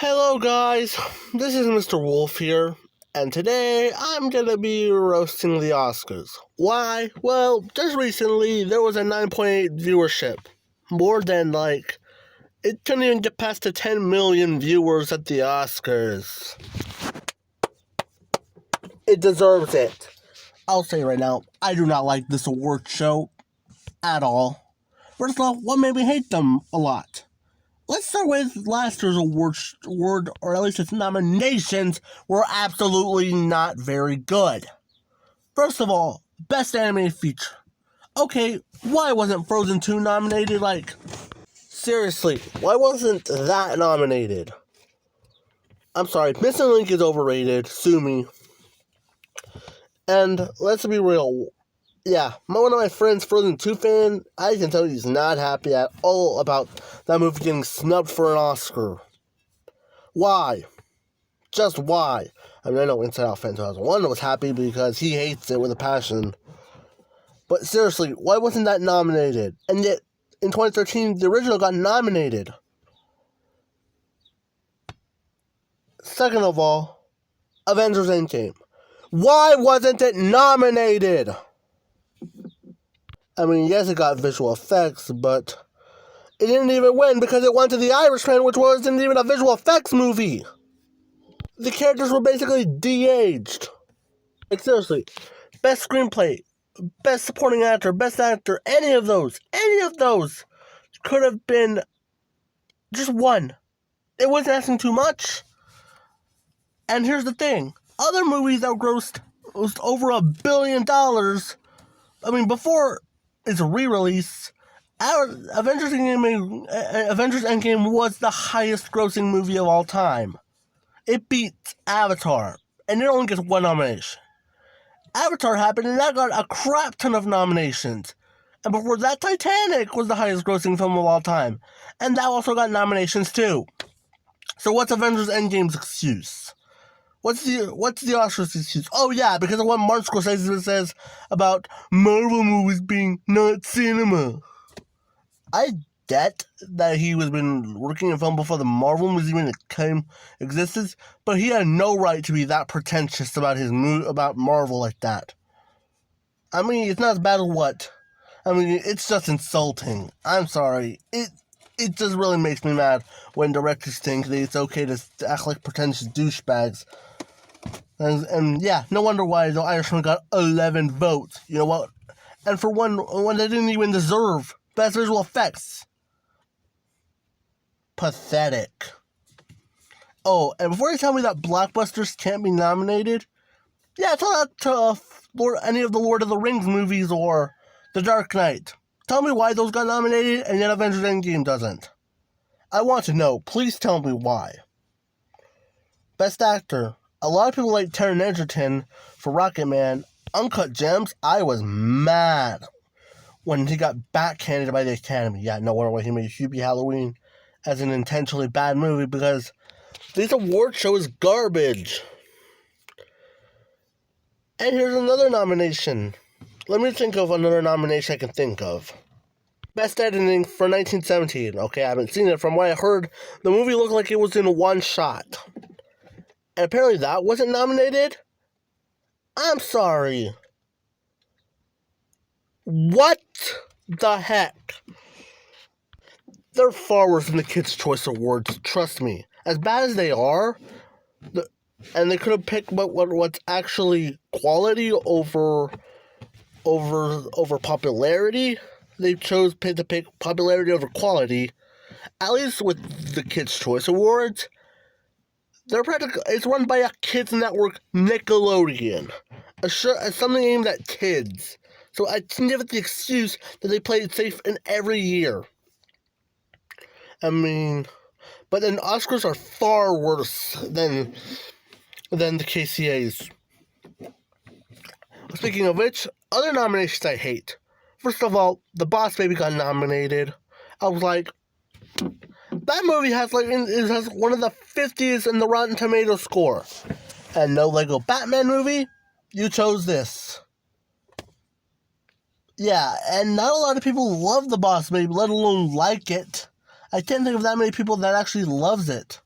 Hello guys, this is Mr. Wolf here, and today I'm gonna be roasting the Oscars. Why? Well, just recently there was a 9.8 viewership. More than it couldn't even get past the 10 million viewers at the Oscars. It deserves it. I'll say right now, I do not like this award show at all. First of all, what made me hate them a lot? Let's start with last year's award, or at least its nominations, were absolutely not very good. First of all, Best Animated Feature. Okay, why wasn't Frozen 2 nominated? Seriously, why wasn't that nominated? I'm sorry, Missing Link is overrated, sue me. And let's be real, one of my friends, Frozen 2 fan, I can tell he's not happy at all about that movie getting snubbed for an Oscar. Why? Just why? I mean, I know Inside Out fan 2001 was happy because he hates it with a passion. But seriously, why wasn't that nominated? And yet, in 2013, the original got nominated. Second of all, Avengers Endgame. Why wasn't it nominated? I mean, yes, it got visual effects, but it didn't even win because it went to The Irishman, which wasn't even a visual effects movie. The characters were basically de-aged. Seriously, best screenplay, best supporting actor, best actor, any of those could have been just one. It wasn't asking too much. And here's the thing. Other movies that grossed over $1 billion, I mean, before its re-release, Avengers Endgame was the highest grossing movie of all time. It beat Avatar, and it only gets one nomination. Avatar happened, and that got a crap ton of nominations. And before that, Titanic was the highest grossing film of all time. And that also got nominations too. So what's Avengers Endgame's excuse? What's the Oscars excuse? Oh yeah, because of what Martin Scorsese says about Marvel movies being not cinema. I get that he was been working in film before the Marvel movies even existed, but he had no right to be that pretentious about about Marvel like that. I mean, it's not as bad as what. I mean, it's just insulting. I'm sorry. It just really makes me mad when directors think that it's okay to act like pretentious douchebags. And yeah, no wonder why The Irishman got 11 votes. You know what? And for one they didn't even deserve. Best visual effects. Pathetic. Oh, and before you tell me that blockbusters can't be nominated, tell that to any of the Lord of the Rings movies or The Dark Knight. Tell me why those got nominated and yet Avengers Endgame doesn't. I want to know. Please tell me why. Best actor. A lot of people like Taron Egerton for Rocketman. Uncut Gems, I was mad when he got backhanded by the Academy. Yeah, no wonder why he made Hubie Halloween as an intentionally bad movie, because this award show is garbage. And here's another nomination. Let me think of another nomination I can think of. Best Editing for 1917. Okay, I haven't seen it. From what I heard, the movie looked like it was in one shot. And apparently that wasn't nominated? I'm sorry. What the heck? They're far worse than the Kids' Choice Awards, trust me. As bad as they are, and they could have picked what's actually quality over popularity. They chose to pick popularity over quality. At least with the Kids' Choice Awards, it's run by a kids network, Nickelodeon, something aimed at kids. So I can give it the excuse that they play it safe in every year. I mean, but then Oscars are far worse than the KCAs. Speaking of which, other nominations I hate. First of all, The Boss Baby got nominated. I was like, that movie has one of the 50s in the Rotten Tomatoes score. And no Lego Batman movie? You chose this. Yeah, and not a lot of people love The Boss Baby, let alone like it. I can't think of that many people that actually loves it.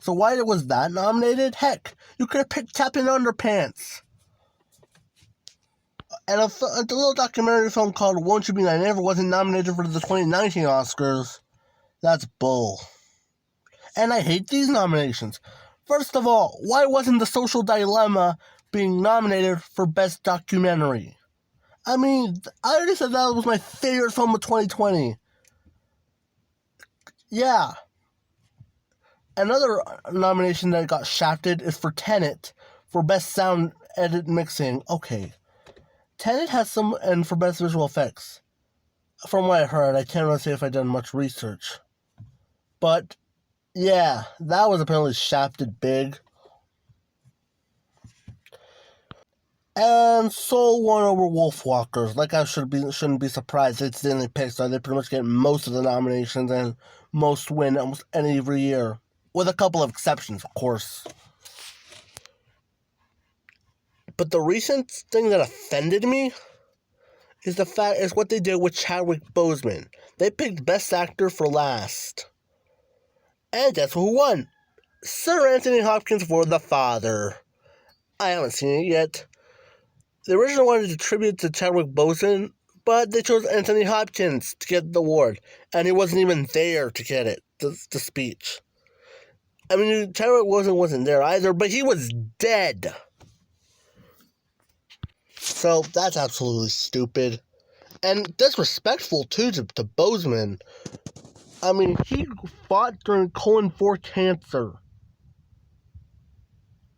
So why was that nominated? Heck, you could have picked Captain Underpants. And a little documentary film called Won't You Be My Neighbor wasn't nominated for the 2019 Oscars. That's bull. And I hate these nominations. First of all, why wasn't The Social Dilemma being nominated for Best Documentary? I mean, I already said that was my favorite film of 2020. Yeah. Another nomination that got shafted is for Tenet for Best Sound Edit Mixing. Okay. Tenet has some, and for Best Visual Effects. From what I heard, I can't really say if I've done much research. But, yeah, that was apparently shafted big. And Soul won over Wolfwalkers. Like, I shouldn't be surprised. It's Disney Pixar. They pretty much get most of the nominations and most win almost any every year. With a couple of exceptions, of course. But the recent thing that offended me is what they did with Chadwick Boseman. They picked Best Actor for last. And guess who won? Sir Anthony Hopkins for The Father. I haven't seen it yet. They originally wanted to tribute to Chadwick Boseman, but they chose Anthony Hopkins to get the award, and he wasn't even there to get it, the speech. I mean, Chadwick wasn't there either, but he was dead. So that's absolutely stupid. And disrespectful, too, to Boseman. I mean, he fought during colon 4 cancer.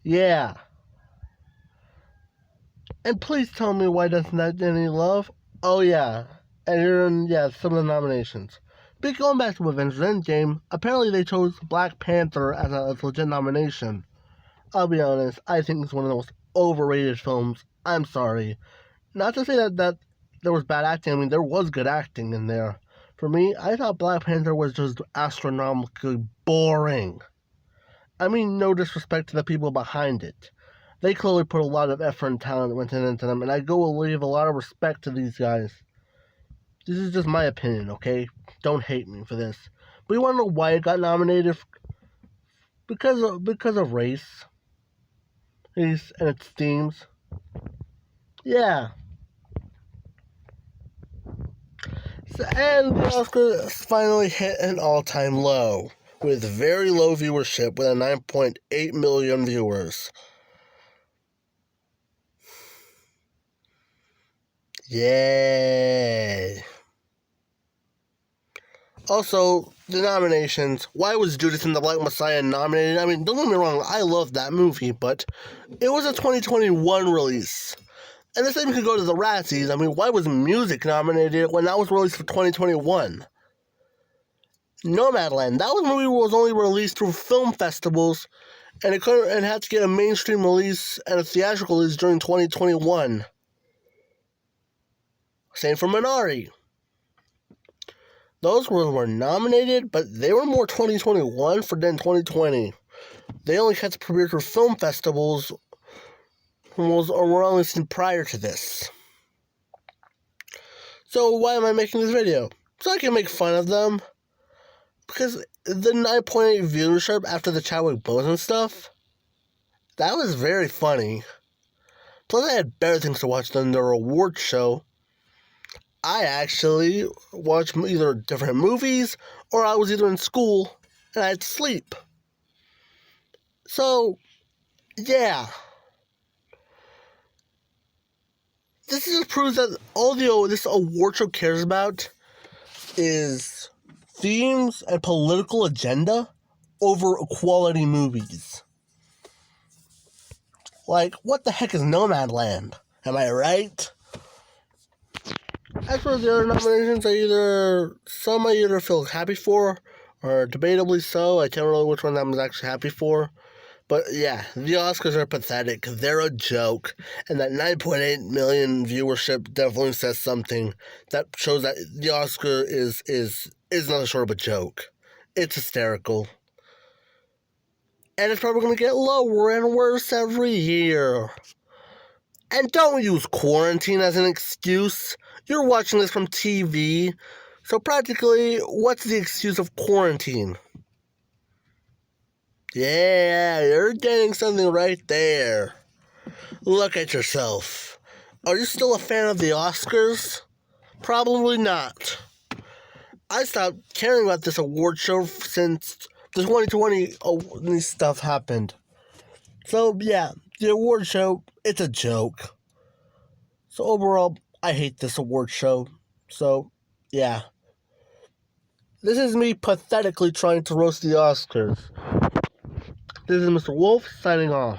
Yeah. And please tell me why doesn't that get any love? Oh, yeah. And you're in, some of the nominations. But going back to Avengers Endgame, apparently they chose Black Panther as a legit nomination. I'll be honest, I think it's one of the most overrated films. I'm sorry. Not to say that there was bad acting. I mean, there was good acting in there. For me, I thought Black Panther was just astronomically boring. I mean, no disrespect to the people behind it. They clearly put a lot of effort and talent that went into them, and I leave a lot of respect to these guys. This is just my opinion, okay? Don't hate me for this. But you want to know why it got nominated? Because of race. And its themes. Yeah. And the Oscars finally hit an all-time low, with very low viewership, with a 9.8 million viewers. Yay. Also, the nominations. Why was Judas and the Black Messiah nominated? I mean, don't get me wrong, I love that movie, but it was a 2021 release. And the same could go to the Razzies. I mean, why was music nominated when that was released for 2021? Nomadland. That movie was only released through film festivals, and it had to get a mainstream release and a theatrical release during 2021. Same for Minari. Those were nominated, but they were more 2021 than 2020. They only had to premiere through film festivals or were only seen prior to this. So why am I making this video? So I can make fun of them. Because the 9.8 viewership after the Chadwick Boseman stuff, that was very funny. Plus I had better things to watch than their award show. I actually watched either different movies, or I was either in school and I had to sleep. So, yeah. This just proves that all this award show cares about is themes and political agenda over quality movies. Like, what the heck is Nomadland? Am I right? As for the other nominations, some I either feel happy for, or debatably so. I can't remember which one I'm actually happy for. But yeah, the Oscars are pathetic. They're a joke. And that 9.8 million viewership definitely says something that shows that the Oscar is nothing short of a joke. It's hysterical. And it's probably going to get lower and worse every year. And don't use quarantine as an excuse. You're watching this from TV. So practically, what's the excuse of quarantine? Yeah, you're getting something right there. Look at yourself. Are you still a fan of the Oscars? Probably not. I stopped caring about this award show since the 2020 stuff happened. So, yeah, the award show, it's a joke. So, overall, I hate this award show. So, yeah. This is me pathetically trying to roast the Oscars. This is Mr. Wolf signing off.